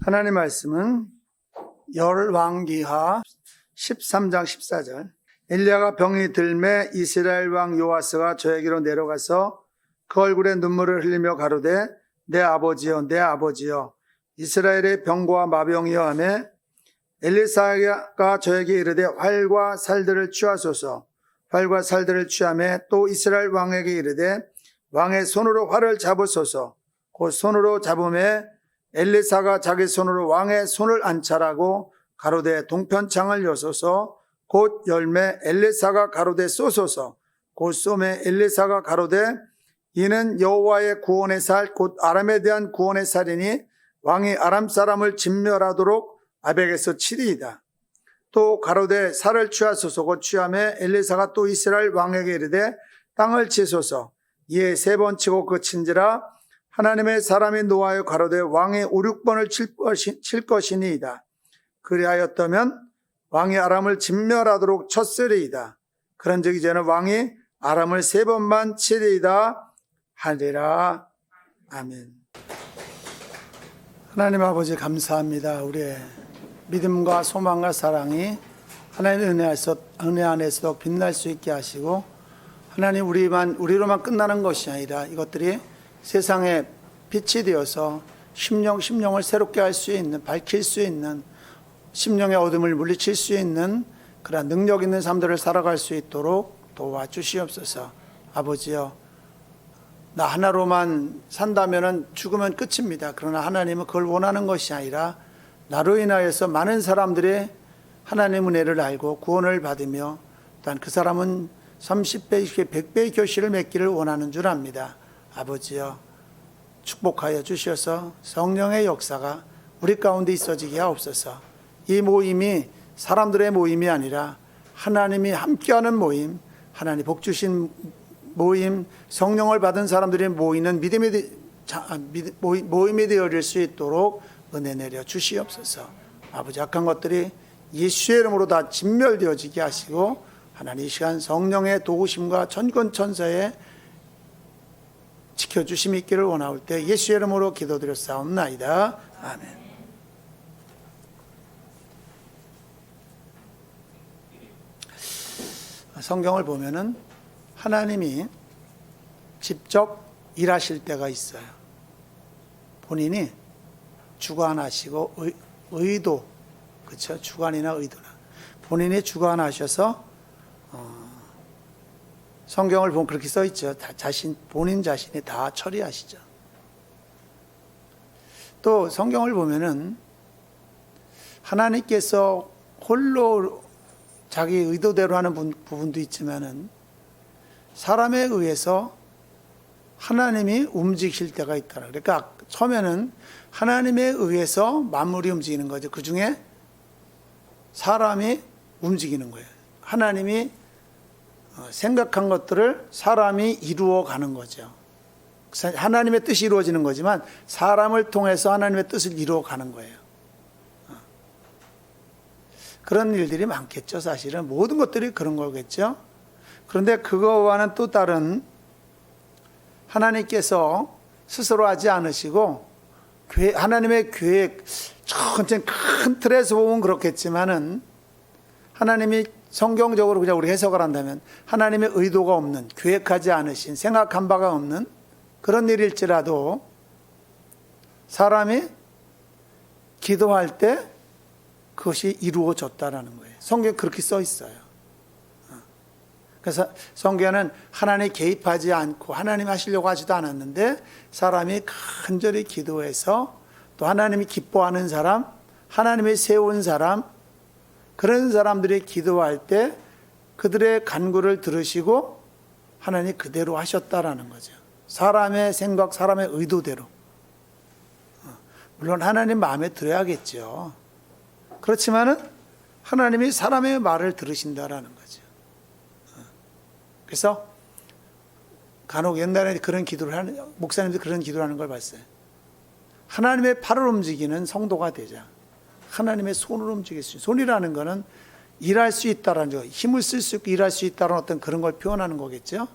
하나님 말씀은 열왕기하 13장 14절. 엘리야가 병이 들매 이스라엘 왕 요아스가 저에게로 내려가서 그 얼굴에 눈물을 흘리며 가로되 내 아버지여 내 아버지여 이스라엘의 병과 마병이여 하매 엘리사가 저에게 이르되 활과 살들을 취하소서. 활과 살들을 취하매 또 이스라엘 왕에게 이르되 왕의 손으로 활을 잡으소서. 곧 손으로 잡음에 엘리사가 자기 손으로 왕의 손을 안찰하고 가로되 동편창을 여소서. 곧 열매 엘리사가 가로되 쏘소서. 곧 쏘매 엘리사가 가로되 이는 여호와의 구원의 살 곧 아람에 대한 구원의 살이니 왕이 아람 사람을 진멸하도록 아벡에서 치리이다. 또 가로되 살을 취하소서. 곧 취하매 엘리사가 또 이스라엘 왕에게 이르되 땅을 치소서. 이에 세 번 치고 그친지라. 하나님의 사람이 노하여 가로되 왕이 5, 6번을 칠 것이니이다. 그리하였다면 왕이 아람을 진멸하도록 쳤으리이다. 그런즉 이제는 왕이 아람을 3번만 치리이다 하리라. 아멘. 하나님 아버지 감사합니다. 우리의 믿음과 소망과 사랑이 하나님의 은혜 안에서 빛날 수 있게 하시고, 하나님 우리로만 끝나는 것이 아니라 이것들이 세상에 빛이 되어서 심령을 새롭게 할 수 있는, 밝힐 수 있는, 심령의 어둠을 물리칠 수 있는 그런 능력 있는 삶들을 살아갈 수 있도록 도와주시옵소서. 아버지여, 나 하나로만 산다면 죽으면 끝입니다. 그러나 하나님은 그걸 원하는 것이 아니라 나로 인하여서 많은 사람들이 하나님의 은혜를 알고 구원을 받으며 또한 그 사람은 30배, 20배, 100배의 결실을 맺기를 원하는 줄 압니다. 아버지여, 축복하여 주셔서 성령의 역사가 우리 가운데 있어지게 하옵소서. 이 모임이 사람들의 모임이 아니라 하나님이 함께하는 모임, 하나님 복 주신 모임, 성령을 받은 사람들이 모이는 모임이 되어질 수 있도록 은혜 내려 주시옵소서. 아버지, 악한 것들이 예수의 이름으로 다 진멸되어지게 하시고, 하나님 이 시간 성령의 도우심과 천군 천사의 지켜주심이 있기를 원하올 때 예수의 이름으로 기도드렸사옵나이다. 아멘. 성경을 보면은 하나님이 직접 일하실 때가 있어요. 본인이 주관하시고 의도, 그렇죠? 주관이나 의도나 본인이 주관하셔서 성경을 보면 그렇게 써 있죠. 본인 자신이 다 처리하시죠. 또 성경을 보면은 하나님께서 홀로 자기 의도대로 하는 부분도 있지만은 사람에 의해서 하나님이 움직이실 때가 있다. 그러니까 처음에는 하나님에 의해서 만물이 움직이는 거죠. 그 중에 사람이 움직이는 거예요. 하나님이 생각한 것들을 사람이 이루어 가는 거죠. 하나님의 뜻이 이루어지는 거지만 사람을 통해서 하나님의 뜻을 이루어 가는 거예요. 그런 일들이 많겠죠. 사실은 모든 것들이 그런 거겠죠. 그런데 그거와는 또 다른, 하나님께서 스스로 하지 않으시고 하나님의 계획, 전체는 큰 틀에서 보면 그렇겠지만은 하나님이 성경적으로 그냥 우리 해석을 한다면 하나님의 의도가 없는, 계획하지 않으신, 생각한 바가 없는 그런 일일지라도 사람이 기도할 때 그것이 이루어졌다라는 거예요. 성경에 그렇게 써 있어요. 그래서 성경에는 하나님 개입하지 않고 하나님 하시려고 하지도 않았는데 사람이 간절히 기도해서 또 하나님이 기뻐하는 사람, 하나님이 세운 사람, 그런 사람들이 기도할 때 그들의 간구를 들으시고 하나님이 그대로 하셨다라는 거죠. 사람의 생각, 사람의 의도대로. 물론 하나님 마음에 들어야겠죠. 그렇지만은 하나님이 사람의 말을 들으신다라는 거죠. 그래서 간혹 옛날에 그런 기도를 하는, 목사님들 그런 기도를 하는 걸 봤어요. 하나님의 팔을 움직이는 성도가 되자. 하나님의 손을 움직일 수 있어요. 손이라는 거는 일할 수 있다라는 거, 힘을 쓸 수 있고 일할 수 있다는 어떤 그런 걸 표현하는 거겠죠.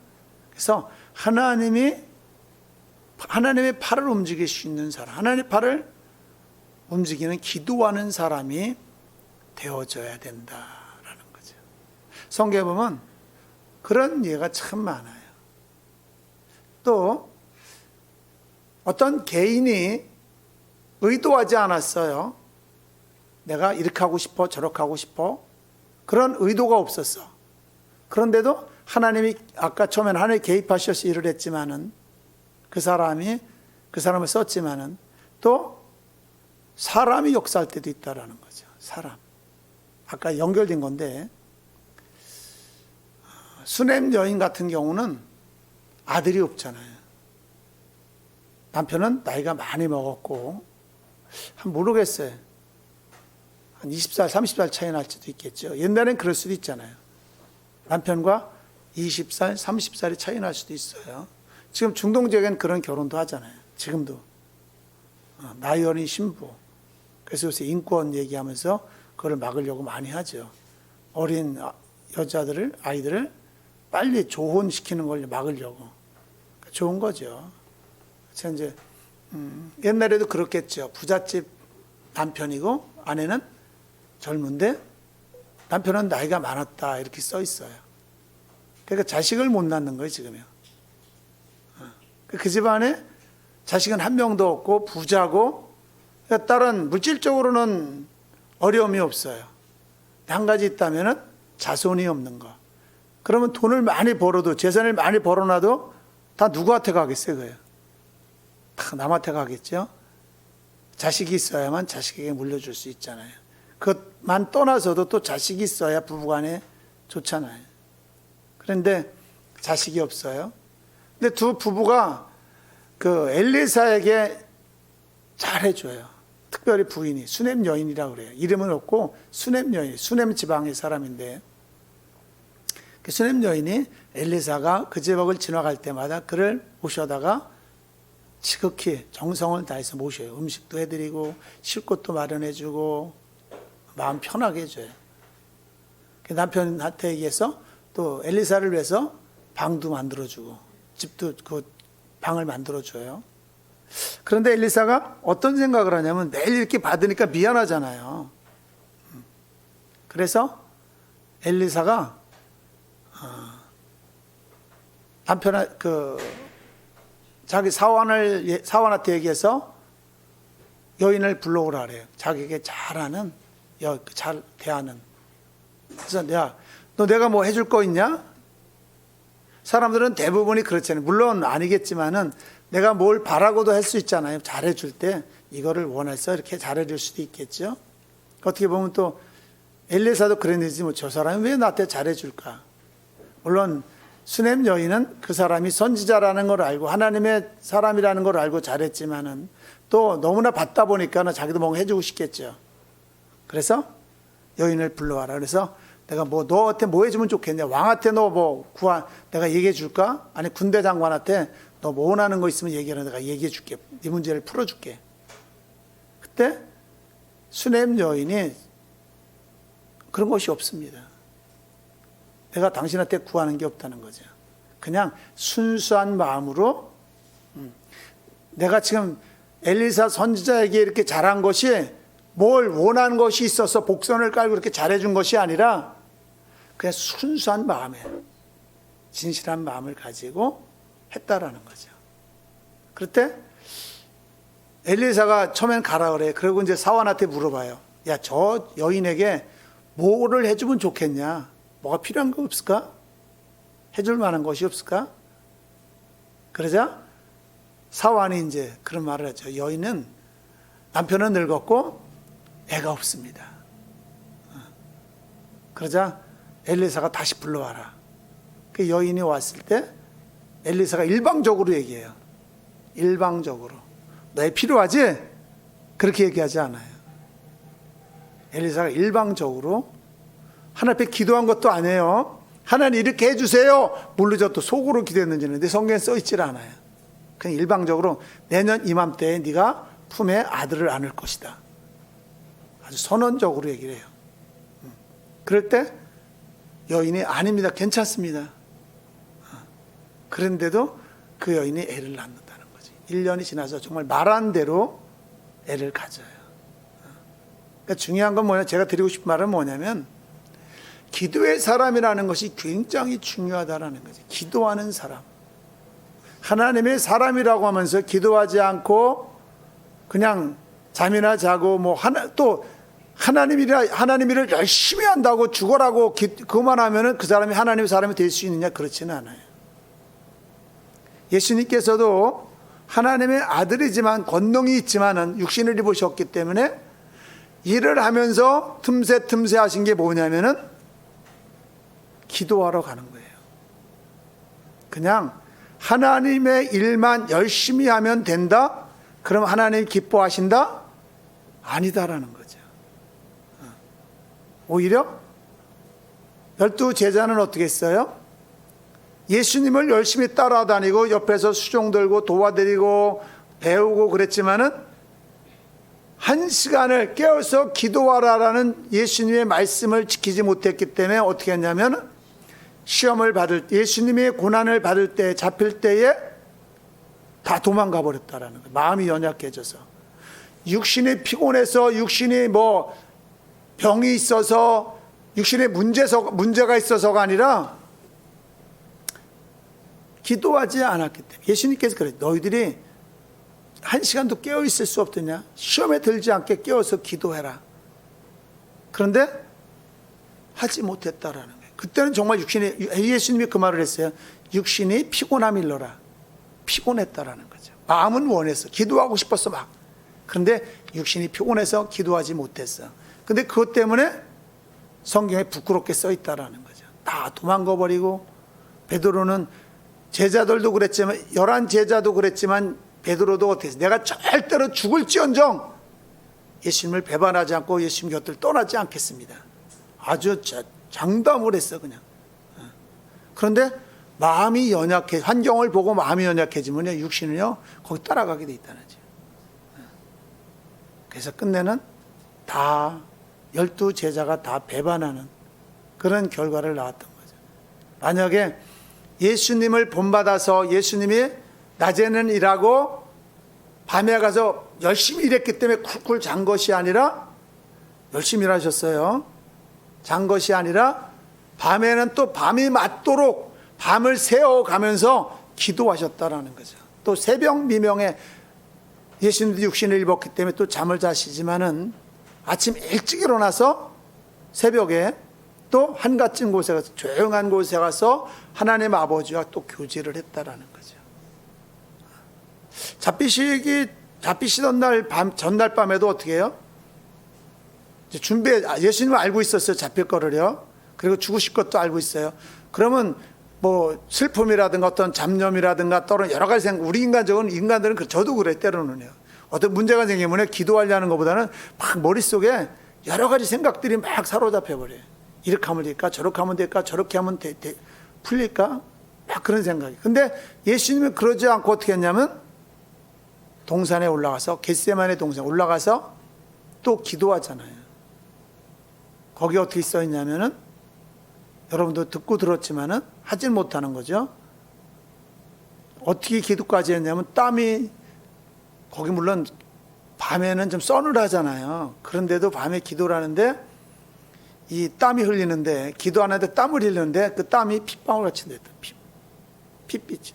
그래서 하나님의 팔을 움직일 수 있는 사람, 하나님의 팔을 움직이는 기도하는 사람이 되어줘야 된다라는 거죠. 성경에 보면 그런 예가 참 많아요. 또 어떤 개인이 의도하지 않았어요. 내가 이렇게 하고 싶어, 저렇게 하고 싶어. 그런 의도가 없었어. 그런데도 하나님이 아까 처음에는 하나님이 개입하셔서 일을 했지만은 그 사람을 썼지만은 또 사람이 역사할 때도 있다라는 거죠. 사람. 아까 연결된 건데 수냄 여인 같은 경우는 아들이 없잖아요. 남편은 나이가 많이 먹었고 모르겠어요. 한 20살, 30살 차이 날 수도 있겠죠. 옛날엔 그럴 수도 있잖아요. 남편과 20살, 30살이 차이 날 수도 있어요. 지금 중동지역엔 그런 결혼도 하잖아요. 지금도. 나이 어린 신부. 그래서 요새 인권 얘기하면서 그걸 막으려고 많이 하죠. 어린 아이들을 빨리 조혼시키는 걸 막으려고. 좋은 거죠. 그래서 이제 옛날에도 그렇겠죠. 부잣집 남편이고 아내는 젊은데 남편은 나이가 많았다 이렇게 써 있어요. 그러니까 자식을 못 낳는 거예요 지금요. 그 집안에 자식은 한 명도 없고 부자고 그러니까 딸은 물질적으로는 어려움이 없어요. 한 가지 있다면은 자손이 없는 거. 그러면 돈을 많이 벌어도 재산을 많이 벌어놔도 다 누구한테 가겠어요 그예요? 다 남한테 가겠죠. 자식이 있어야만 자식에게 물려줄 수 있잖아요. 그것만 떠나서도 또 자식이 있어야 부부간에 좋잖아요. 그런데 자식이 없어요. 근데 두 부부가 그 엘리사에게 잘해줘요. 특별히 부인이 수냄 여인이라고 그래요. 이름은 없고 수냄 여인, 수냄 지방의 사람인데 그 수냄 여인이 엘리사가 그 지역을 지나갈 때마다 그를 모셔다가 지극히 정성을 다해서 모셔요. 음식도 해드리고 쉴 곳도 마련해주고 마음 편하게 해줘요. 남편한테 얘기해서 또 엘리사를 위해서 방도 만들어주고 집도 그 방을 만들어줘요. 그런데 엘리사가 어떤 생각을 하냐면 매일 이렇게 받으니까 미안하잖아요. 그래서 엘리사가 자기 사환한테 얘기해서 여인을 불러오라 그래요. 자기에게 잘하는, 잘 대하는. 그래서 너 내가 뭐 해줄 거 있냐? 사람들은 대부분이 그렇잖아요. 물론 아니겠지만은 내가 뭘 바라고도 할 수 있잖아요. 잘해줄 때 이거를 원해서 이렇게 잘해줄 수도 있겠죠. 어떻게 보면 또 엘리사도 그랬는지 뭐 저 사람이 왜 나한테 잘해줄까? 물론 수냄 여인은 그 사람이 선지자라는 걸 알고 하나님의 사람이라는 걸 알고 잘했지만은 또 너무나 받다 보니까 자기도 뭔가 해주고 싶겠죠. 그래서 여인을 불러와라. 그래서 내가 너한테 뭐 해주면 좋겠냐? 왕한테 내가 얘기해 줄까? 아니 군대 장관한테 너 뭐 원하는 거 있으면 얘기하라. 내가 얘기해 줄게. 네 문제를 풀어줄게. 그때 수냄 여인이 그런 것이 없습니다. 내가 당신한테 구하는 게 없다는 거죠. 그냥 순수한 마음으로 내가 지금 엘리사 선지자에게 이렇게 잘한 것이 뭘 원하는 것이 있어서 복선을 깔고 이렇게 잘해준 것이 아니라 그냥 순수한 마음에 진실한 마음을 가지고 했다라는 거죠. 그럴 때 엘리사가 처음엔 가라 그래. 그리고 이제 사환한테 물어봐요. 야, 저 여인에게 뭐를 해주면 좋겠냐? 뭐가 필요한 거 없을까? 해줄 만한 것이 없을까? 그러자 사환이 이제 그런 말을 하죠. 여인은 남편은 늙었고 애가 없습니다. 그러자 엘리사가 다시 불러와라. 그 여인이 왔을 때 엘리사가 일방적으로 얘기해요. 일방적으로. 너 애 필요하지? 그렇게 얘기하지 않아요. 엘리사가 일방적으로 하나님 앞에 기도한 것도 아니에요. 하나님 이렇게 해주세요. 모르죠. 또 속으로 기도했는지는. 근데 성경에 써있질 않아요. 그냥 일방적으로 내년 이맘때에 네가 품에 아들을 안을 것이다. 아주 선언적으로 얘기를 해요. 그럴 때 여인이 아닙니다. 괜찮습니다. 그런데도 그 여인이 애를 낳는다는 거지. 1년이 지나서 정말 말한 대로 애를 가져요. 그러니까 중요한 건 뭐냐, 제가 드리고 싶은 말은 뭐냐면 기도의 사람이라는 것이 굉장히 중요하다라는 거죠. 기도하는 사람. 하나님의 사람이라고 하면서 기도하지 않고 그냥 잠이나 자고 또 하나님이를 열심히 한다고 죽어라고 그만 하면은 그 사람이 하나님의 사람이 될 수 있느냐? 그렇지는 않아요. 예수님께서도 하나님의 아들이지만 권능이 있지만은 육신을 입으셨기 때문에 일을 하면서 틈새 하신 게 뭐냐면은 기도하러 가는 거예요. 그냥 하나님의 일만 열심히 하면 된다? 그럼 하나님이 기뻐하신다? 아니다라는 거죠. 오히려 12 제자는 어떻게 했어요? 예수님을 열심히 따라다니고 옆에서 수종 들고 도와드리고 배우고 그랬지만은 1시간을 깨어서 기도하라라는 예수님의 말씀을 지키지 못했기 때문에 어떻게 했냐면 시험을 받을 때, 예수님의 고난을 받을 때, 잡힐 때에 다 도망가 버렸다라는 거예요. 마음이 연약해져서. 육신이 피곤해서, 육신이 병이 있어서, 육신에 문제가 있어서가 아니라 기도하지 않았기 때문에. 예수님께서 그래요. 너희들이 1시간도 깨어 있을 수 없더냐? 시험에 들지 않게 깨어서 기도해라. 그런데 하지 못했다라는 거예요. 그때는 정말 예수님이 그 말을 했어요. 육신이 피곤함이 일러라. 피곤했다라는 거죠. 마음은 원했어. 기도하고 싶었어 막. 그런데 육신이 피곤해서 기도하지 못했어. 근데 그것 때문에 성경에 부끄럽게 써 있다라는 거죠. 다 도망가 버리고 베드로는 제자들도 그랬지만 11 제자도 그랬지만 베드로도 어떻게 했어요? 내가 절대로 죽을지언정 예수님을 배반하지 않고 예수님 곁을 떠나지 않겠습니다. 아주 장담을 했어 그냥. 그런데 마음이 연약해, 환경을 보고 마음이 연약해지면 육신은요 거기 따라가게 돼 있다는 거죠. 그래서 끝내는 다 12 제자가 다 배반하는 그런 결과를 낳았던 거죠. 만약에 예수님을 본받아서 예수님이 낮에는 일하고 밤에 가서 열심히 일했기 때문에 쿨쿨 잔 것이 아니라 열심히 일하셨어요. 잔 것이 아니라 밤에는 또 밤이 맞도록 밤을 새어가면서 기도하셨다라는 거죠. 또 새벽 미명에 예수님도 육신을 입었기 때문에 또 잠을 자시지만은 아침 일찍 일어나서 새벽에 또 한가쯤 곳에 가서 조용한 곳에 가서 하나님 아버지와 또 교제를 했다라는 거죠. 잡히시던 날 전날 밤에도 어떻게 해요? 예수님은 알고 있었어요. 잡힐 거를요. 그리고 죽으실 것도 알고 있어요. 그러면 슬픔이라든가 어떤 잡념이라든가 또는 여러 가지 생각, 우리 인간들은 저도 그래, 때로는요. 어떤 문제가 생기면 기도하려는 것보다는 막 머릿속에 여러 가지 생각들이 막 사로잡혀 버려요. 이렇게 하면 될까? 저렇게 하면 될까? 저렇게 하면 풀릴까? 막 그런 생각이. 근데 예수님은 그러지 않고 어떻게 했냐면 동산에 올라가서, 겟세마네 동산에 올라가서 또 기도하잖아요. 거기 어떻게 써 있냐면은 여러분도 듣고 들었지만은 하질 못하는 거죠. 어떻게 기도까지 했냐면 땀이, 거기 물론 밤에는 좀 서늘하잖아요. 그런데도 밤에 기도를 하는데 이 땀이 흘리는데, 기도하는데 땀을 흘리는데 그 땀이 핏방울 같이 됐다. 핏빛이.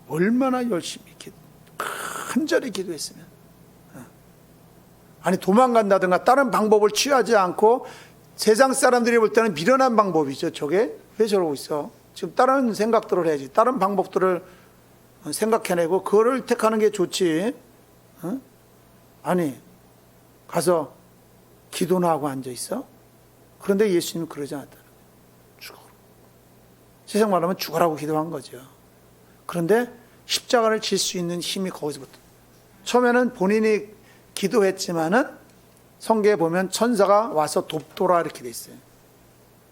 얼마나 열심히 간절히 기도했으면. 아니 도망간다든가 다른 방법을 취하지 않고, 세상 사람들이 볼 때는 미련한 방법이죠. 저게 왜 저러고 있어? 지금 다른 생각들을 해야지. 다른 방법들을 생각해내고 그거를 택하는 게 좋지. 아니 가서 기도나 하고 앉아있어? 그런데 예수님은 그러지 않았다. 죽어. 세상 말하면 죽어라고 기도한 거죠. 그런데 십자가를 질 수 있는 힘이 거기서부터. 처음에는 본인이 기도했지만은 성경에 보면 천사가 와서 돕더라 이렇게 돼 있어요.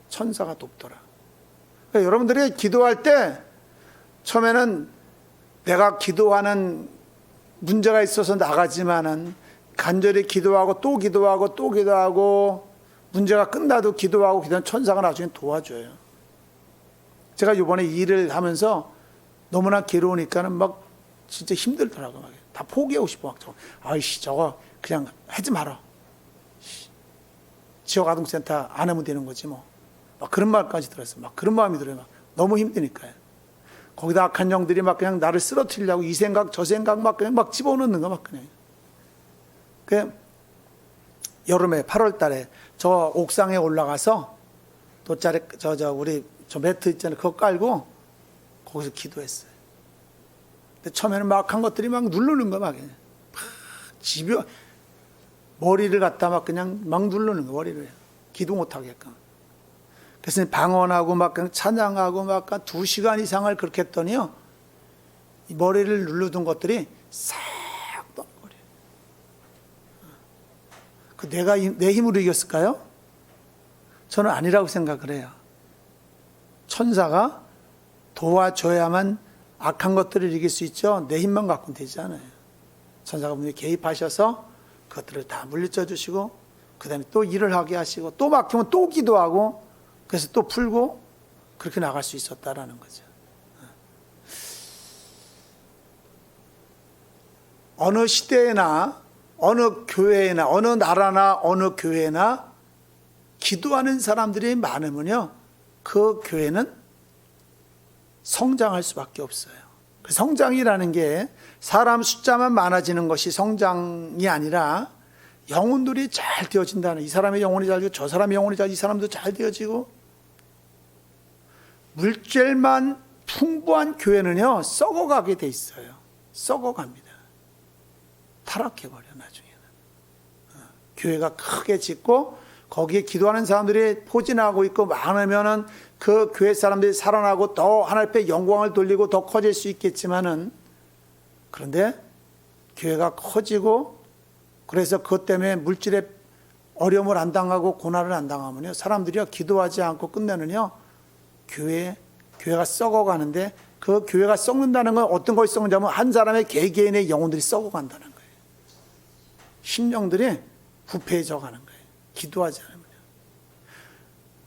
천사가 돕더라. 그러니까 여러분들이 기도할 때 처음에는 내가 기도하는 문제가 있어서 나가지만은 간절히 기도하고 또 기도하고 또 기도하고 문제가 끝나도 기도하고 기도하는 천사가 나중에 도와줘요. 제가 이번에 일을 하면서 너무나 괴로우니까는 막 진짜 힘들더라고요. 다 포기하고 싶어. 아이씨 저거 그냥 하지 마라. 지역아동센터 안 하면 되는 거지 뭐. 막 그런 말까지 들었어요. 막 그런 마음이 들어요. 막 너무 힘드니까요. 거기다 악한 영들이 막 그냥 나를 쓰러뜨리려고 이 생각 저 생각 막 그냥 막 집어넣는 거 막 그냥. 그 여름에 8월 달에 저 옥상에 올라가서 돗자리 우리 저 매트 있잖아요. 그거 깔고 거기서 기도했어요. 근데 처음에는 막 한 것들이 막 누르는 거 막 집요 머리를 갖다 막 그냥 막 누르는 거 머리를 기도 못 하게끔. 그래서 방언하고 막 그냥 찬양하고 막 2시간 이상을 그렇게 했더니요. 이 머리를 누르던 것들이 싹 떠버려요. 그 내가 내 힘으로 이겼을까요? 저는 아니라고 생각을 해요. 천사가 도와줘야만 악한 것들을 이길 수 있죠. 내 힘만 갖고는 되지 않아요. 천사가 분명히 개입하셔서 그것들을 다 물리쳐 주시고 그 다음에 또 일을 하게 하시고 또 막히면 또 기도하고 그래서 또 풀고 그렇게 나갈 수 있었다라는 거죠. 어느 시대나 어느 교회나 어느 나라나 어느 교회나 기도하는 사람들이 많으면요 그 교회는 성장할 수밖에 없어요. 그 성장이라는 게 사람 숫자만 많아지는 것이 성장이 아니라 영혼들이 잘 되어진다는, 이 사람의 영혼이 잘 되고 저 사람의 영혼이 잘 되고 이 사람도 잘 되어지고. 물질만 풍부한 교회는요 썩어가게 돼 있어요. 썩어갑니다. 타락해버려 나중에는. 교회가 크게 짓고 거기에 기도하는 사람들이 포진하고 있고 많으면은 그 교회 사람들이 살아나고 더 하나님 앞에 영광을 돌리고 더 커질 수 있겠지만은, 그런데 교회가 커지고 그래서 그것 때문에 물질의 어려움을 안 당하고 고난을 안 당하면요 사람들이요 기도하지 않고 끝내는요 교회가 썩어가는데, 그 교회가 썩는다는 건 어떤 것이 썩는다면 한 사람의 개개인의 영혼들이 썩어간다는 거예요. 심령들이 부패해져 가는 거예요. 기도하지 않으면.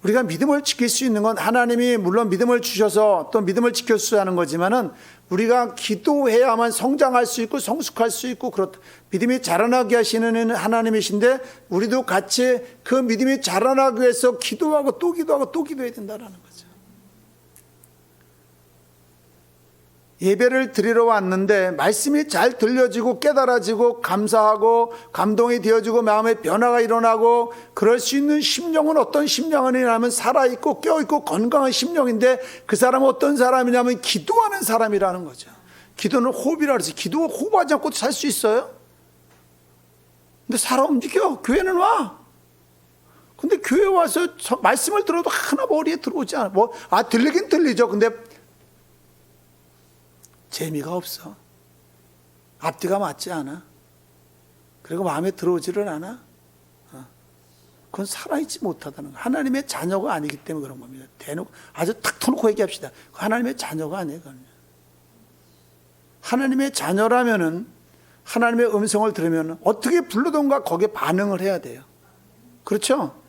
우리가 믿음을 지킬 수 있는 건 하나님이 물론 믿음을 주셔서 또 믿음을 지켜주셔야 하는 거지만은 우리가 기도해야만 성장할 수 있고 성숙할 수 있고 그렇다. 믿음이 자라나게 하시는 하나님이신데 우리도 같이 그 믿음이 자라나기 위해서 기도하고 또 기도하고 또 기도해야 된다는 거죠. 예배를 드리러 왔는데 말씀이 잘 들려지고 깨달아지고 감사하고 감동이 되어지고 마음의 변화가 일어나고 그럴 수 있는 심령은 어떤 심령이냐면 살아있고 깨어있고 건강한 심령인데, 그 사람은 어떤 사람이냐면 기도하는 사람이라는 거죠. 기도는 호흡이라 그러지. 기도가 호흡하지 않고 살 수 있어요? 근데 살아 움직여. 교회는 와. 근데 교회 와서 말씀을 들어도 하나 머리에 들어오지 않아. 들리긴 들리죠. 근데 재미가 없어. 앞뒤가 맞지 않아. 그리고 마음에 들어오지를 않아. 그건 살아있지 못하다는 거야. 하나님의 자녀가 아니기 때문에 그런 겁니다. 대놓고 아주 탁 터놓고 얘기합시다. 하나님의 자녀가 아니에요. 하나님의 자녀라면은 하나님의 음성을 들으면 어떻게 불러던가 거기에 반응을 해야 돼요. 그렇죠?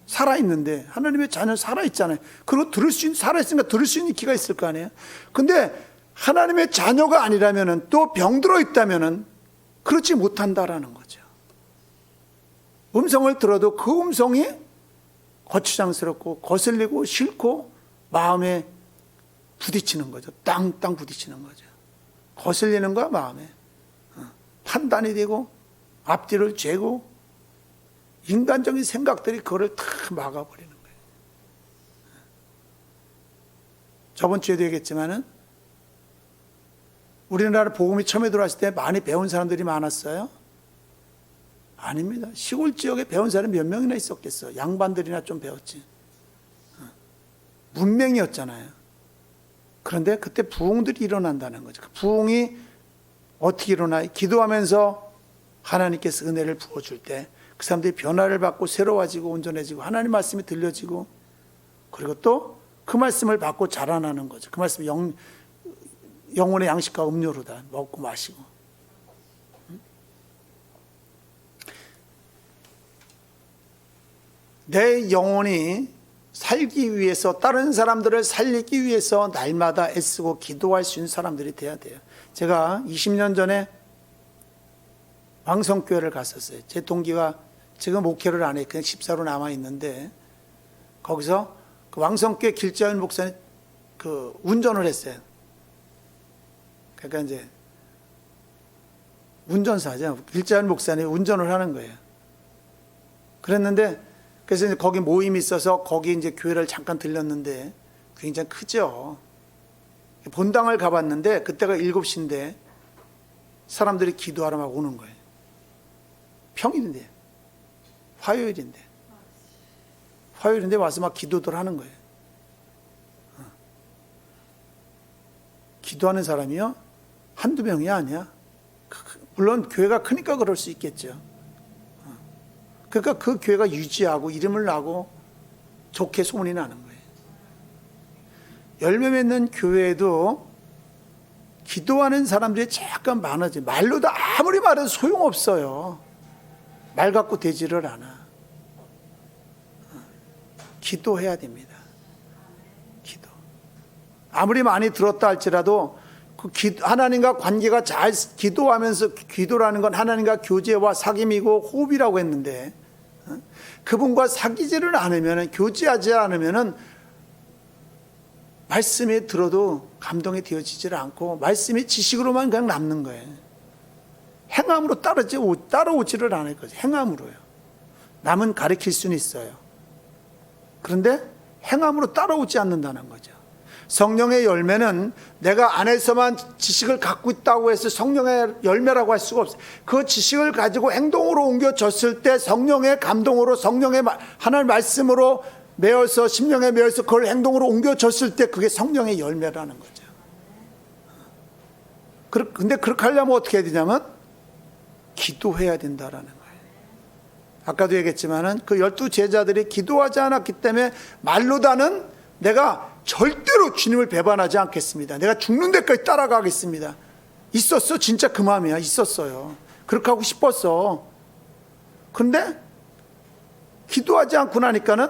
살아있는데 하나님의 자녀 살아있잖아요. 그리고 살아있으니까 들을 수 있는 귀가 있을 거 아니에요. 근데 하나님의 자녀가 아니라면은 또 병들어 있다면은 그렇지 못한다라는 거죠. 음성을 들어도 그 음성이 거추장스럽고 거슬리고 싫고 마음에 부딪히는 거죠. 땅땅 부딪히는 거죠. 거슬리는 거야 마음에. 판단이 되고 앞뒤를 재고 인간적인 생각들이 그거를 다 막아버리는 거예요. 저번 주에도 얘기했지만은 우리나라 복음이 처음에 들어왔을 때 많이 배운 사람들이 많았어요? 아닙니다. 시골 지역에 배운 사람이 몇 명이나 있었겠어. 양반들이나 좀 배웠지. 문맹이었잖아요. 그런데 그때 부흥들이 일어난다는 거죠. 그 부흥이 어떻게 일어나요? 기도하면서 하나님께서 은혜를 부어줄 때 그 사람들이 변화를 받고 새로워지고 온전해지고 하나님 말씀이 들려지고, 그리고 또 그 말씀을 받고 자라나는 거죠. 그 말씀이 영혼의 양식과 음료로다. 먹고 마시고. 내 영혼이 살기 위해서, 다른 사람들을 살리기 위해서 날마다 애쓰고 기도할 수 있는 사람들이 돼야 돼요. 제가 20년 전에 왕성교회를 갔었어요. 제 동기가 지금 목회를 안 해. 그냥 집사로 남아 있는데 거기서 그 왕성교회 길자연 목사님 그 운전을 했어요. 그러니까 이제 운전사죠. 길자연 목사님이 운전을 하는 거예요. 그랬는데 그래서 이제 거기 모임이 있어서 거기 이제 교회를 잠깐 들렸는데 굉장히 크죠. 본당을 가봤는데 그때가 7시인데 사람들이 기도하러 막 오는 거예요. 평일인데, 화요일인데 와서 막 기도들 하는 거예요. 기도하는 사람이요? 한두 명이 아니야. 물론 교회가 크니까 그럴 수 있겠죠. 그러니까 그 교회가 유지하고 이름을 나고 좋게 소문이 나는 거예요. 열매 맺는 교회에도 기도하는 사람들이 잠깐 많아져. 말로도 아무리 말해도 소용없어요. 말 갖고 되지를 않아. 기도해야 됩니다. 기도. 아무리 많이 들었다 할지라도 그 하나님과 관계가 잘 기도하면서 기도라는 건 하나님과 교제와 사귐이고 호흡이라고 했는데 그분과 사귀지를 않으면 교제하지 않으면 말씀이 들어도 감동이 되어지질 않고 말씀이 지식으로만 그냥 남는 거예요. 행함으로 따라오지를 않을 거죠. 행함으로요. 남은 가르칠 수는 있어요. 그런데 행함으로 따라오지 않는다는 거죠. 성령의 열매는 내가 안에서만 지식을 갖고 있다고 해서 성령의 열매라고 할 수가 없어요. 그 지식을 가지고 행동으로 옮겨졌을 때 성령의 감동으로 성령의 하나님 말씀으로 매어서 심령에 매어서 그걸 행동으로 옮겨졌을 때 그게 성령의 열매라는 거죠. 근데 그렇게 하려면 어떻게 해야 되냐면 기도해야 된다라는 거예요. 아까도 얘기했지만은 그 12 제자들이 기도하지 않았기 때문에 말로다는 내가 절대로 주님을 배반하지 않겠습니다. 내가 죽는 데까지 따라가겠습니다. 있었어. 진짜 그 마음이야. 있었어요. 그렇게 하고 싶었어. 근데 기도하지 않고 나니까는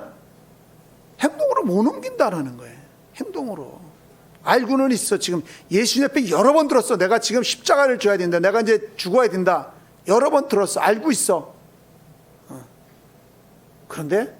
행동으로 못 옮긴다라는 거예요. 행동으로. 알고는 있어. 지금 예수님 앞에 여러 번 들었어. 내가 지금 십자가를 져야 된다. 내가 이제 죽어야 된다. 여러 번 들었어. 알고 있어. 그런데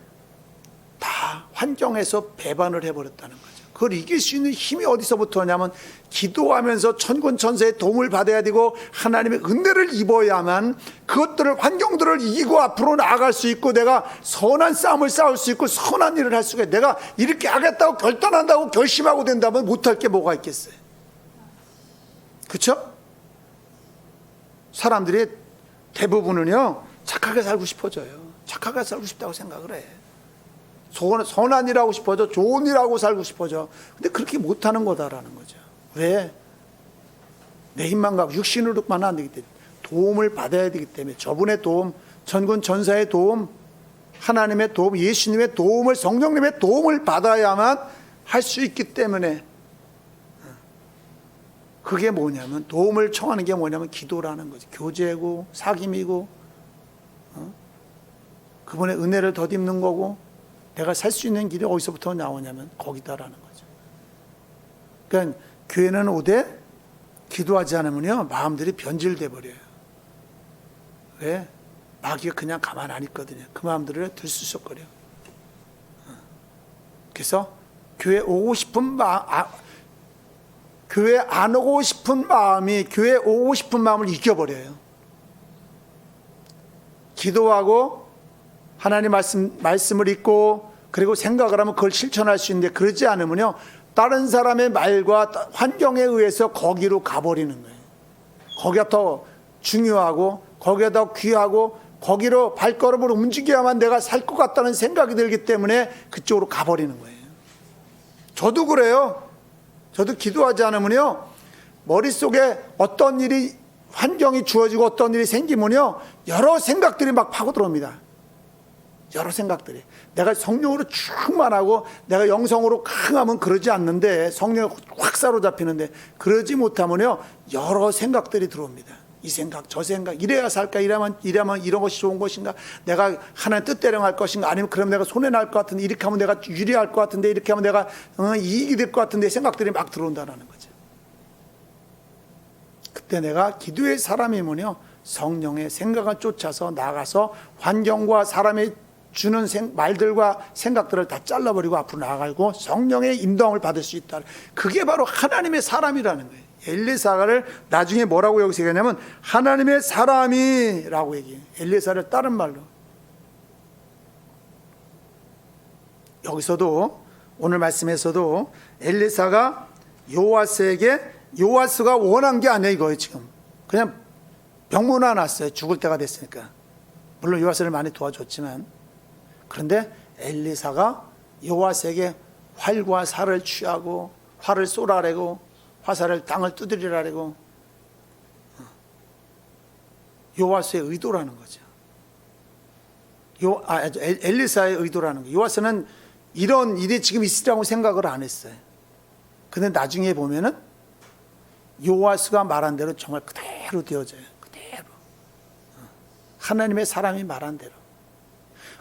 다 환경에서 배반을 해버렸다는 거죠. 그걸 이길 수 있는 힘이 어디서부터 오냐면 기도하면서 천군 천사의 도움을 받아야 되고 하나님의 은혜를 입어야만 그것들을 환경들을 이기고 앞으로 나아갈 수 있고 내가 선한 싸움을 싸울 수 있고 선한 일을 할 수가 있고 내가 이렇게 하겠다고 결단한다고 결심하고 된다면 못할 게 뭐가 있겠어요. 그렇죠? 사람들이 대부분은요 착하게 살고 싶어져요. 착하게 살고 싶다고 생각을 해. 선한 일 하고 싶어져. 좋은 일 하고 살고 싶어져. 근데 그렇게 못하는 거다라는 거죠. 왜? 내 힘만 갖고 육신으로만 안 되기 때문에 도움을 받아야 되기 때문에 저분의 도움, 천군 천사의 도움, 하나님의 도움, 예수님의 도움을 성령님의 도움을 받아야만 할 수 있기 때문에 그게 뭐냐면 도움을 청하는 게 뭐냐면 기도라는 거죠. 교제고 사귐이고 그분의 은혜를 덧입는 거고 내가 살 수 있는 길이 어디서부터 나오냐면 거기다라는 거죠. 그러니까 교회는 오되 기도하지 않으면요 마음들이 변질돼 버려요. 왜? 마귀가 그냥 가만 안 있거든요. 그 마음들을 들쑤석거려. 그래서 교회 오고 싶은 교회 안 오고 싶은 마음이 교회 오고 싶은 마음을 이겨버려요. 기도하고 하나님 말씀을 읽고 그리고 생각을 하면 그걸 실천할 수 있는데 그러지 않으면요 다른 사람의 말과 환경에 의해서 거기로 가버리는 거예요. 거기가 더 중요하고 거기가 더 귀하고 거기로 발걸음을 움직여야만 내가 살 것 같다는 생각이 들기 때문에 그쪽으로 가버리는 거예요. 저도 그래요. 저도 기도하지 않으면요 머릿속에 어떤 일이 환경이 주어지고 어떤 일이 생기면요 여러 생각들이 막 파고 들어옵니다. 여러 생각들이. 내가 성령으로 충만하고 내가 영성으로 강하면 그러지 않는데 성령이 확 사로잡히는데 그러지 못하면요 여러 생각들이 들어옵니다. 이 생각 저 생각 이래야 살까 이러면 이런 것이 좋은 것인가 내가 하나님 뜻대로 할 것인가 아니면 그럼 내가 손해날 것 같은데 이렇게 하면 내가 유리할 것 같은데 이렇게 하면 내가 이익이 될 것 같은데 생각들이 막 들어온다는 거죠. 그때 내가 기도의 사람이면요 성령의 생각을 쫓아서 나가서 환경과 사람이 주는 말들과 생각들을 다 잘라버리고 앞으로 나아가고 성령의 인도함을 받을 수 있다. 그게 바로 하나님의 사람이라는 거예요. 엘리사를 나중에 뭐라고 여기서 얘기하냐면 하나님의 사람이라고 얘기해요. 엘리사를 다른 말로. 여기서도 오늘 말씀에서도 엘리사가 요아스가 원한 게 아니에요. 이거예요. 지금 그냥 병문안 왔어요. 죽을 때가 됐으니까. 물론 요아스를 많이 도와줬지만, 그런데 엘리사가 요아스에게 활과 살을 취하고 활을 쏘라래고 화살을 땅을 두드리라래고, 요아스의 의도라는 거죠. 엘리사의 의도라는 거예요. 요아스는 이런 일이 지금 있으리라고 생각을 안 했어요. 근데 나중에 보면은 요아스가 말한 대로 정말 그대로 되어져요. 그대로. 하나님의 사람이 말한 대로.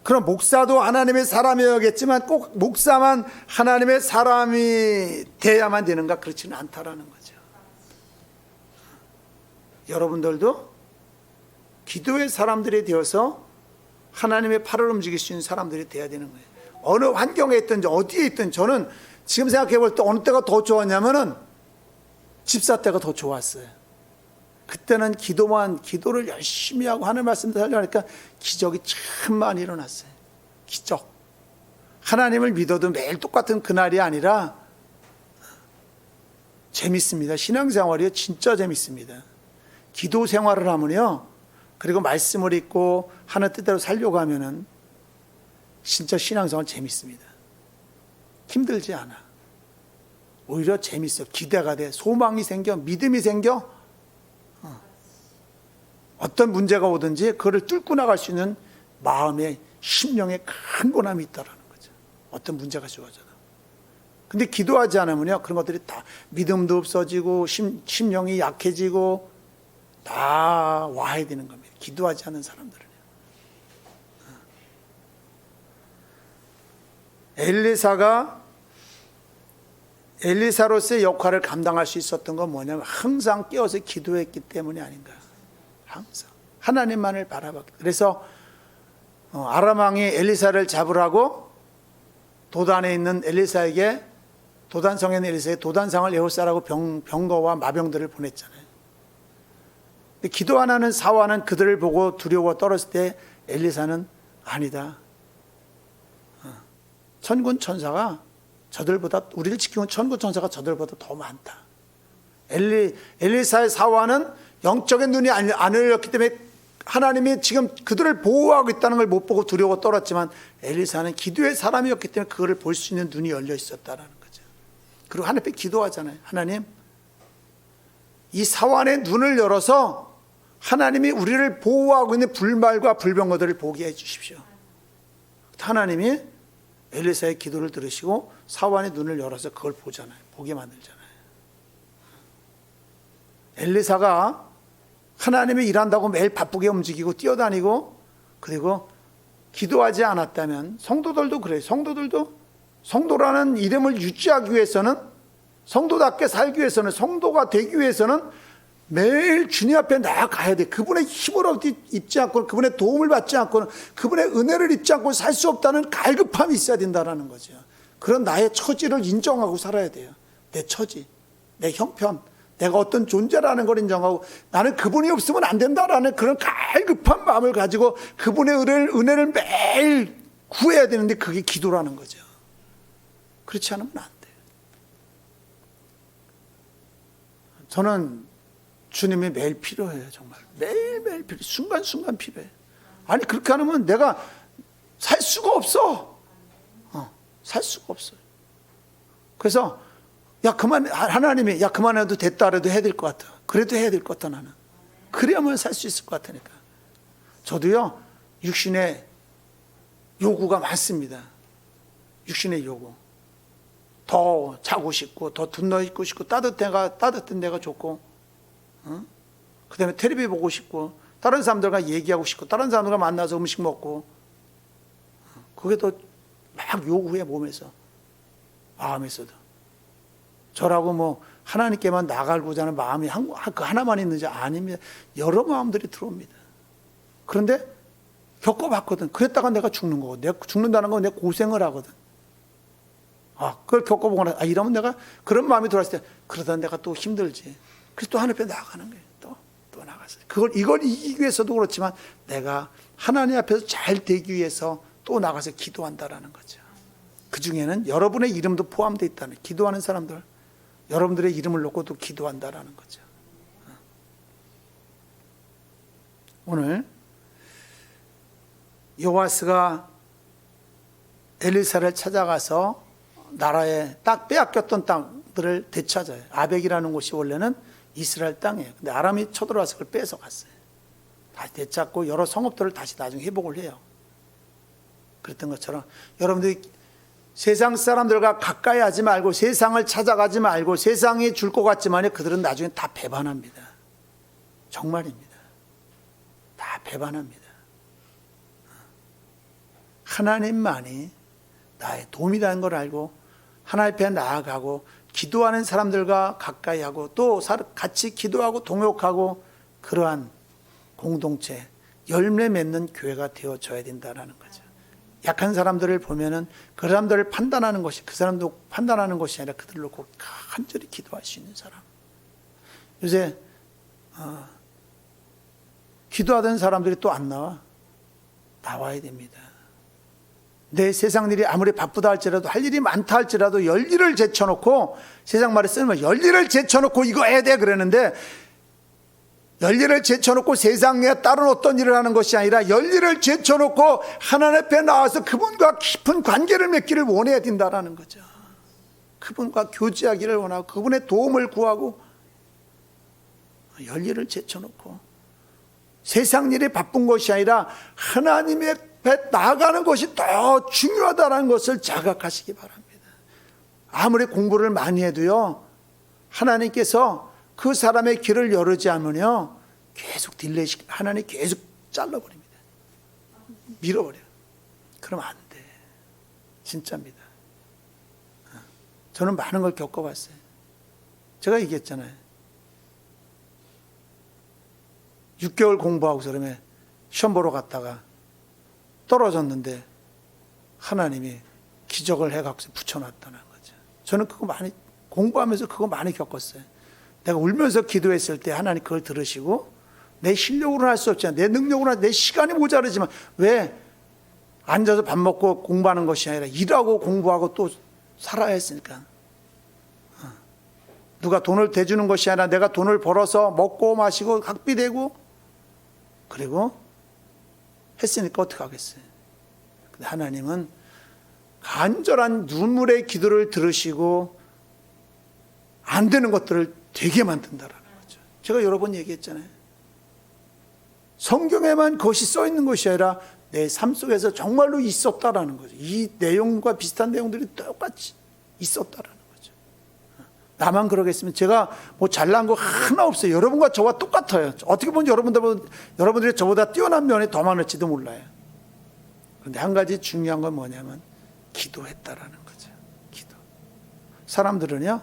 그럼 목사도 하나님의 사람이었겠지만 꼭 목사만 하나님의 사람이 돼야만 되는가? 그렇지는 않다라는 거죠. 여러분들도 기도의 사람들이 되어서 하나님의 팔을 움직일 수 있는 사람들이 돼야 되는 거예요. 어느 환경에 있든지 어디에 있든, 저는 지금 생각해 볼 때 어느 때가 더 좋았냐면은 집사 때가 더 좋았어요. 그때는 기도를 열심히 하고 하늘 말씀을 하려니까 기적이 참 많이 일어났어요. 기적. 하나님을 믿어도 매일 똑같은 그날이 아니라 재밌습니다. 신앙생활이요 진짜 재밌습니다. 기도 생활을 하면요, 그리고 말씀을 읽고 하는 뜻대로 살려고 하면은 진짜 신앙생활 재밌습니다. 힘들지 않아. 오히려 재밌어. 기대가 돼. 소망이 생겨. 믿음이 생겨. 어떤 문제가 오든지 그거를 뚫고 나갈 수 있는 마음의 심령의 강건함이 있다는 거죠. 어떤 문제가 주어져도. 근데 기도하지 않으면요, 그런 것들이 다 믿음도 없어지고 심령이 약해지고 다 와야 되는 겁니다. 기도하지 않는 사람들은요. 엘리사로서의 역할을 감당할 수 있었던 건 뭐냐면 항상 깨어서 기도했기 때문이 아닌가. 항상 하나님만을 바라봤기. 그래서 아람 왕이 엘리사를 잡으라고 도단에 있는 엘리사에게, 도단성에 있는 엘리사에게 도단상을 에워싸라고 병거와 마병들을 보냈잖아요. 근데 기도 안 하는 사화는 그들을 보고 두려워 떨었을 때 엘리사는 아니다. 천군 천사가 저들보다, 우리를 지키는 천군 천사가 저들보다 더 많다. 엘리사의 사화는 영적인 눈이 안 열렸기 때문에 하나님이 지금 그들을 보호하고 있다는 걸 못 보고 두려워 떨었지만, 엘리사는 기도의 사람이었기 때문에 그거를 볼 수 있는 눈이 열려 있었다는 거죠. 그리고 하나님 앞에 기도하잖아요. 하나님, 이 사환의 눈을 열어서 하나님이 우리를 보호하고 있는 불말과 불병거들을 보게 해 주십시오. 하나님이 엘리사의 기도를 들으시고 사환의 눈을 열어서 그걸 보잖아요. 보게 만들잖아요. 엘리사가 하나님이 일한다고 매일 바쁘게 움직이고 뛰어다니고, 그리고 기도하지 않았다면, 성도들도 그래요. 성도들도 성도라는 이름을 유지하기 위해서는, 성도답게 살기 위해서는, 성도가 되기 위해서는 매일 주님 앞에 나아가야 돼. 그분의 힘을 입지 않고는, 그분의 도움을 받지 않고는, 그분의 은혜를 입지 않고는 살 수 없다는 갈급함이 있어야 된다는 거죠. 그런 나의 처지를 인정하고 살아야 돼요. 내 처지, 내 형편, 내가 어떤 존재라는 걸 인정하고 나는 그분이 없으면 안 된다라는 그런 갈급한 마음을 가지고 그분의 은혜를 매일 구해야 되는데, 그게 기도라는 거죠. 그렇지 않으면 안 돼요. 저는 주님이 매일 필요해요. 정말 매일매일 필요해요. 순간순간 필요해요. 아니 그렇게 하면 내가 살 수가 없어. 살 수가 없어요. 그래서 하나님이 그만해도 됐다 그래도 해야 될 것 같아. 그래도 해야 될 것 같아. 나는 그래야만 살 수 있을 것 같으니까. 저도요, 육신의 요구가 많습니다. 육신의 요구. 더 자고 싶고, 더 둔너 있고 싶고, 따뜻한 데가 좋고, 그 다음에 텔레비 보고 싶고, 다른 사람들과 얘기하고 싶고, 다른 사람들과 만나서 음식 먹고, 그게 더 막 요구해. 몸에서, 마음에서도. 저라고 뭐 하나님께만 나가고자 하는 마음이 그 하나만 있는지 아닙니다. 여러 마음들이 들어옵니다. 그런데 겪어봤거든. 그랬다가 내가 죽는 거고, 내가 죽는다는 건 내가 고생을 하거든. 그걸 겪어보고 나서 이러면 내가 그런 마음이 들어왔을 때 그러다 내가 또 힘들지. 그래서 또 하나님 앞에 나가는 거예요. 또 나가서 이걸 이기기 위해서도 그렇지만 내가 하나님 앞에서 잘 되기 위해서 또 나가서 기도한다라는 거죠. 그 중에는 여러분의 이름도 포함되어 있다는, 기도하는 사람들 여러분들의 이름을 놓고 또 기도한다라는 거죠. 오늘 요아스가 엘리사를 찾아가서 나라에 딱 빼앗겼던 땅들을 되찾아요. 아벡이라는 곳이 원래는 이스라엘 땅이에요. 근데 아람이 쳐들어와서 그걸 뺏어갔어요. 다시 되찾고 여러 성읍들을 다시 나중에 회복을 해요. 그랬던 것처럼 여러분들이 세상 사람들과 가까이 하지 말고 세상을 찾아가지 말고 세상이 줄 것 같지만 그들은 나중에 다 배반합니다. 정말입니다. 다 배반합니다. 하나님만이 나의 도움이라는 걸 알고 하나님 앞에 나아가고 기도하는 사람들과 가까이 하고 또 같이 기도하고 동역하고 그러한 공동체, 열매 맺는 교회가 되어져야 된다는 거죠. 약한 사람들을 보면은 그 사람들을 판단하는 것이, 그 사람도 판단하는 것이 아니라 그들을 놓고 간절히 기도할 수 있는 사람. 요새 기도하던 사람들이 또 안 나와야 됩니다. 내 세상 일이 아무리 바쁘다 할지라도, 할 일이 많다 할지라도 열일을 제쳐놓고, 세상 말에 쓰면 열일을 제쳐놓고 이거 해야 돼 그러는데, 열일을 제쳐놓고 세상에 다른 어떤 일을 하는 것이 아니라 열일을 제쳐놓고 하나님 앞에 나와서 그분과 깊은 관계를 맺기를 원해야 된다는 거죠. 그분과 교제하기를 원하고 그분의 도움을 구하고 열일을 제쳐놓고 세상 일이 바쁜 것이 아니라 하나님의 앞에 나아가는 것이 더 중요하다는 것을 자각하시기 바랍니다. 아무리 공부를 많이 해도요, 하나님께서 그 사람의 길을 열지 않으면요 계속 딜레이시키고 하나님 계속 잘라버립니다. 밀어버려요. 그러면 안 돼. 진짜입니다. 저는 많은 걸 겪어봤어요. 제가 얘기했잖아요. 6개월 공부하고서 그러면 시험 보러 갔다가 떨어졌는데 하나님이 기적을 해갖고 붙여놨다는 거죠. 저는 그거 많이 공부하면서 그거 많이 겪었어요. 내가 울면서 기도했을 때 하나님 그걸 들으시고, 내 실력으로는 할 수 없지만 내 능력으로는, 내 시간이 모자르지만 왜 앉아서 밥 먹고 공부하는 것이 아니라 일하고 공부하고 또 살아야 했으니까. 누가 돈을 대주는 것이 아니라 내가 돈을 벌어서 먹고 마시고 학비되고 그리고 했으니까 어떻게 하겠어요. 근데 하나님은 간절한 눈물의 기도를 들으시고 안 되는 것들을 되게 만든다라는 거죠. 제가 여러 번 얘기했잖아요. 성경에만 그것이 써 있는 것이 아니라 내 삶 속에서 정말로 있었다라는 거죠. 이 내용과 비슷한 내용들이 똑같이 있었다라는 거죠. 나만 그러겠으면 제가 뭐 잘난 거 하나 없어요. 여러분과 저와 똑같아요. 어떻게 보면 여러분들이 저보다 뛰어난 면이 더 많을지도 몰라요. 그런데 한 가지 중요한 건 뭐냐면 기도했다라는 거죠. 기도. 사람들은요,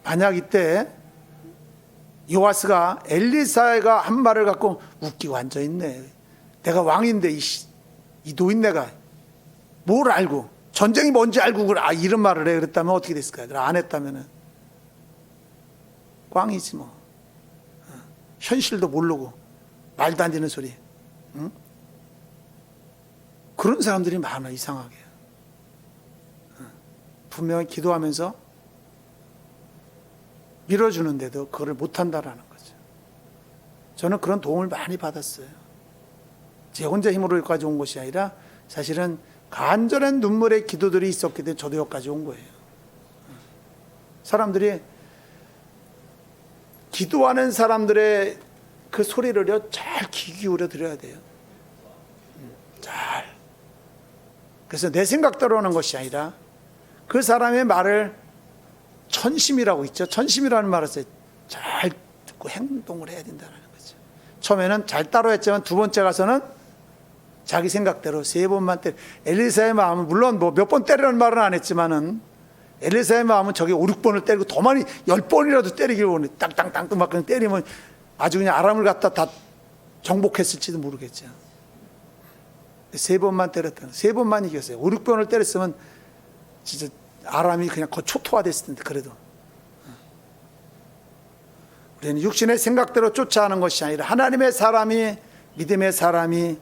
만약 이때 요아스가 엘리사가 한 말을 갖고 웃기고 앉아있네. 내가 왕인데 이 노인네가 뭘 알고, 전쟁이 뭔지 알고 이런 말을 해 그랬다면 어떻게 됐을까요? 안 했다면 꽝이지 뭐. 현실도 모르고 말도 안 되는 소리. 응? 그런 사람들이 많아. 이상하게. 분명히 기도하면서 밀어주는데도 그걸 못한다라는 거죠. 저는 그런 도움을 많이 받았어요. 제 혼자 힘으로 여기까지 온 것이 아니라 사실은 간절한 눈물의 기도들이 있었기 때문에 저도 여기까지 온 거예요. 사람들이 기도하는 사람들의 그 소리를요 잘 귀 기울여 들어야 돼요. 잘. 그래서 내 생각대로 하는 것이 아니라 그 사람의 말을 천심이라고 있죠. 천심이라는 말을 써요. 잘 듣고 행동을 해야 된다는 거죠. 처음에는 잘 따라했지만 두 번째 가서는 자기 생각대로 세 번만 때려. 엘리사의 마음은 물론 뭐 몇 번 때리라는 말은 안 했지만은 엘리사의 마음은 저게 5, 6번을 때리고 더 많이 10번이라도 때리길 원해. 땅땅땅 막 그냥 때리면 아주 그냥 아람을 갖다 다 정복했을지도 모르겠죠. 3번만 때렸다. 3번만 이겼어요. 5, 6번을 때렸으면 진짜 아람이 그냥 거의 초토화됐을 텐데. 그래도 우리는 육신의 생각대로 쫓아가는 것이 아니라 하나님의 사람이, 믿음의 사람이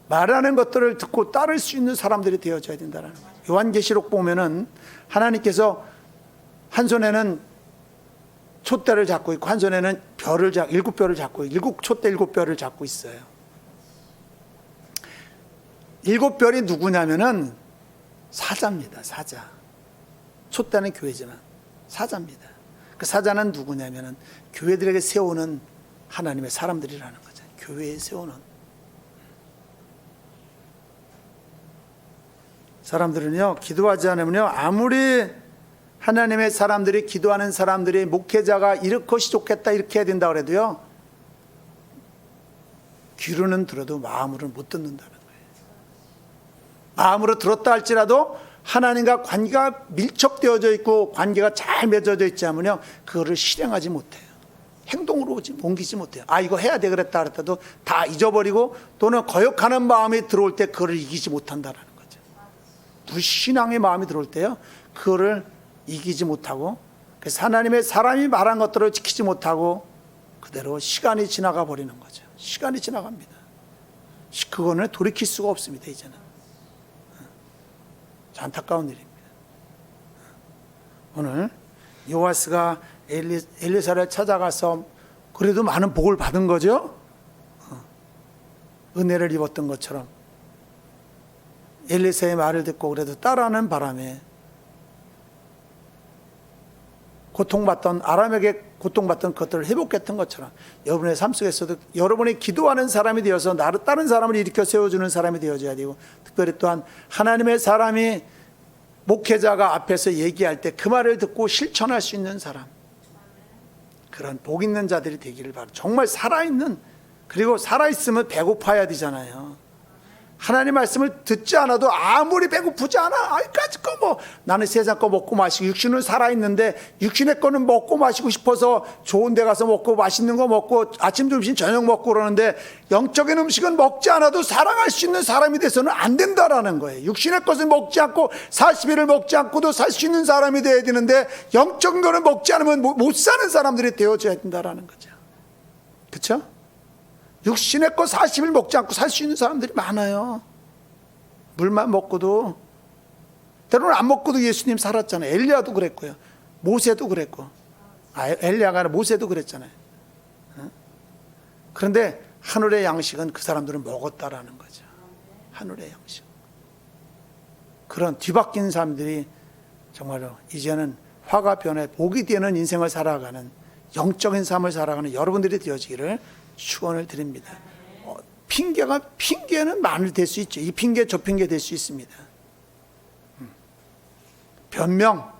말하는 것들을 듣고 따를 수 있는 사람들이 되어져야 된다는 거예요. 요한계시록 보면은 하나님께서 한 손에는 촛대를 잡고 있고 한 손에는 별을 7별을 잡고 7촛대 7별을 잡고 있어요. 7별이 누구냐면은 사자입니다. 사자. 촛대는 교회지만 사자입니다. 그 사자는 누구냐면은 교회들에게 세우는 하나님의 사람들이라는 거죠. 교회에 세우는 사람들은요, 기도하지 않으면요, 아무리 하나님의 사람들이, 기도하는 사람들이 목회자가 이렇게 좋겠다 이렇게 해야 된다 그래도요, 귀로는 들어도 마음으로는 못 듣는다는 거예요. 마음으로 들었다 할지라도 하나님과 관계가 밀접되어져 있고 관계가 잘 맺어져 있지 않으면요, 그거를 실행하지 못해요. 행동으로 옮기지 못해요. 아, 이거 해야 돼 그랬다 그랬다도 다 잊어버리고 또는 거역하는 마음이 들어올 때 그거를 이기지 못한다는 거죠. 불신앙의 마음이 들어올 때요, 그거를 이기지 못하고, 그래서 하나님의 사람이 말한 것들을 지키지 못하고 그대로 시간이 지나가 버리는 거죠. 시간이 지나갑니다. 그거는 돌이킬 수가 없습니다. 이제는 안타까운 일입니다. 오늘 요아스가 엘리사를 찾아가서 그래도 많은 복을 받은 거죠. 은혜를 입었던 것처럼 엘리사의 말을 듣고 그래도 따라하는 바람에 고통받던, 아람에게 고통받던 것들을 회복했던 것처럼 여러분의 삶 속에서도 여러분이 기도하는 사람이 되어서 다른 사람을 일으켜 세워주는 사람이 되어져야 되고, 특별히 또한 하나님의 사람이 목회자가 앞에서 얘기할 때 그 말을 듣고 실천할 수 있는 사람, 그런 복 있는 자들이 되기를 바랍니다. 정말 살아있는, 그리고 살아있으면 배고파야 되잖아요. 하나님 말씀을 듣지 않아도 아무리 배고프지 않아, 아이까지 거 뭐 나는 세상 거 먹고 마시고 육신은 살아있는데 육신의 거는 먹고 마시고 싶어서 좋은 데 가서 먹고 맛있는 거 먹고 아침 점심 저녁 먹고 그러는데 영적인 음식은 먹지 않아도 살아갈 수 있는 사람이 돼서는 안 된다라는 거예요. 육신의 것을 먹지 않고 40일을 먹지 않고도 살 수 있는 사람이 돼야 되는데 영적인 거는 먹지 않으면 못 사는 사람들이 되어져야 된다라는 거죠. 그렇죠? 육신의 거 40일 먹지 않고 살 수 있는 사람들이 많아요. 물만 먹고도, 때로는 안 먹고도 예수님 살았잖아요. 엘리야도 그랬고요. 모세도 그랬고. 엘리야가 아니라 모세도 그랬잖아요. 그런데 하늘의 양식은 그 사람들은 먹었다라는 거죠. 하늘의 양식. 그런 뒤바뀐 사람들이 정말로 이제는 화가 변해 복이 되는 인생을 살아가는, 영적인 삶을 살아가는 여러분들이 되어지기를 축원을 드립니다. 핑계는 많이 될 수 있죠. 이 핑계 저 핑계 될 수 있습니다. 변명.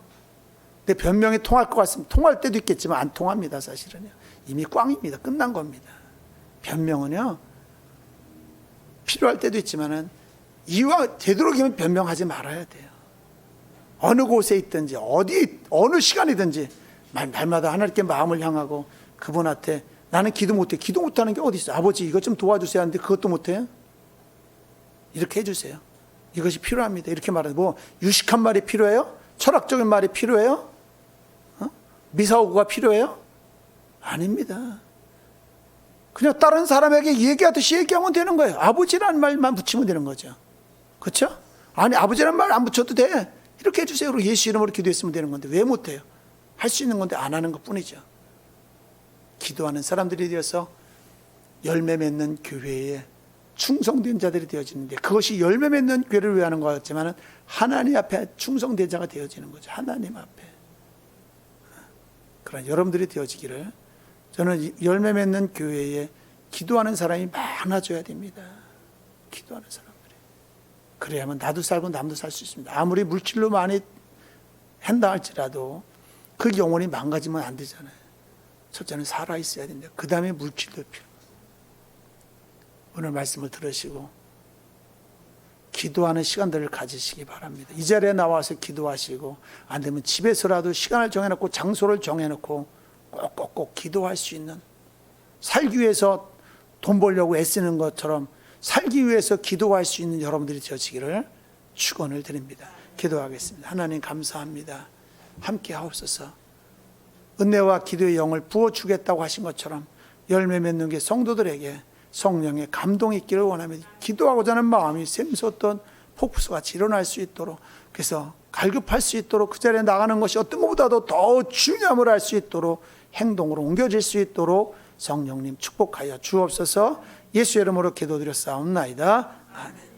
근데 변명이 통할 것 같습니다. 통할 때도 있겠지만 안 통합니다. 사실은요. 이미 꽝입니다. 끝난 겁니다. 변명은요, 필요할 때도 있지만은 이와 되도록이면 변명하지 말아야 돼요. 어느 곳에 있든지 어느 시간이든지 말마다 하나님께 마음을 향하고 그분한테, 나는 기도 못해. 기도 못하는 게 어디 있어요? 아버지 이것 좀 도와주세요 하는데 그것도 못해요? 이렇게 해주세요. 이것이 필요합니다. 이렇게 말해요. 뭐 유식한 말이 필요해요? 철학적인 말이 필요해요? 미사오구가 필요해요? 아닙니다. 그냥 다른 사람에게 얘기하듯이 얘기하면 되는 거예요. 아버지라는 말만 붙이면 되는 거죠. 그렇죠? 아니 아버지라는 말 안 붙여도 돼. 이렇게 해주세요. 그리고 예수 이름으로 기도했으면 되는 건데 왜 못해요? 할 수 있는 건데 안 하는 것뿐이죠. 기도하는 사람들이 되어서 열매 맺는 교회에 충성된 자들이 되어지는데, 그것이 열매 맺는 교회를 위하는 것 같지만 하나님 앞에 충성된 자가 되어지는 거죠. 하나님 앞에. 그런 여러분들이 되어지기를, 저는 열매 맺는 교회에 기도하는 사람이 많아져야 됩니다. 기도하는 사람들이. 그래야만 나도 살고 남도 살 수 있습니다. 아무리 물질로 많이 한다 할지라도 그 영혼이 망가지면 안 되잖아요. 첫째는 살아있어야 된다. 그 다음에 물질도 필요해요. 오늘 말씀을 들으시고 기도하는 시간들을 가지시기 바랍니다. 이 자리에 나와서 기도하시고 안 되면 집에서라도 시간을 정해놓고 장소를 정해놓고 꼭꼭꼭 기도할 수 있는, 살기 위해서 돈 벌려고 애쓰는 것처럼 살기 위해서 기도할 수 있는 여러분들이 되시기를 축원을 드립니다. 기도하겠습니다. 하나님 감사합니다. 함께 하옵소서. 은혜와 기도의 영을 부어주겠다고 하신 것처럼 열매 맺는 게 성도들에게 성령의 감동이 있기를 원하며 기도하고자 하는 마음이 샘솟던 폭포수같이 일어날 수 있도록, 그래서 갈급할 수 있도록 그 자리에 나가는 것이 어떤 것보다도 더 중요함을 알 수 있도록 행동으로 옮겨질 수 있도록 성령님 축복하여 주옵소서. 예수 이름으로 기도드렸사옵나이다. 아멘.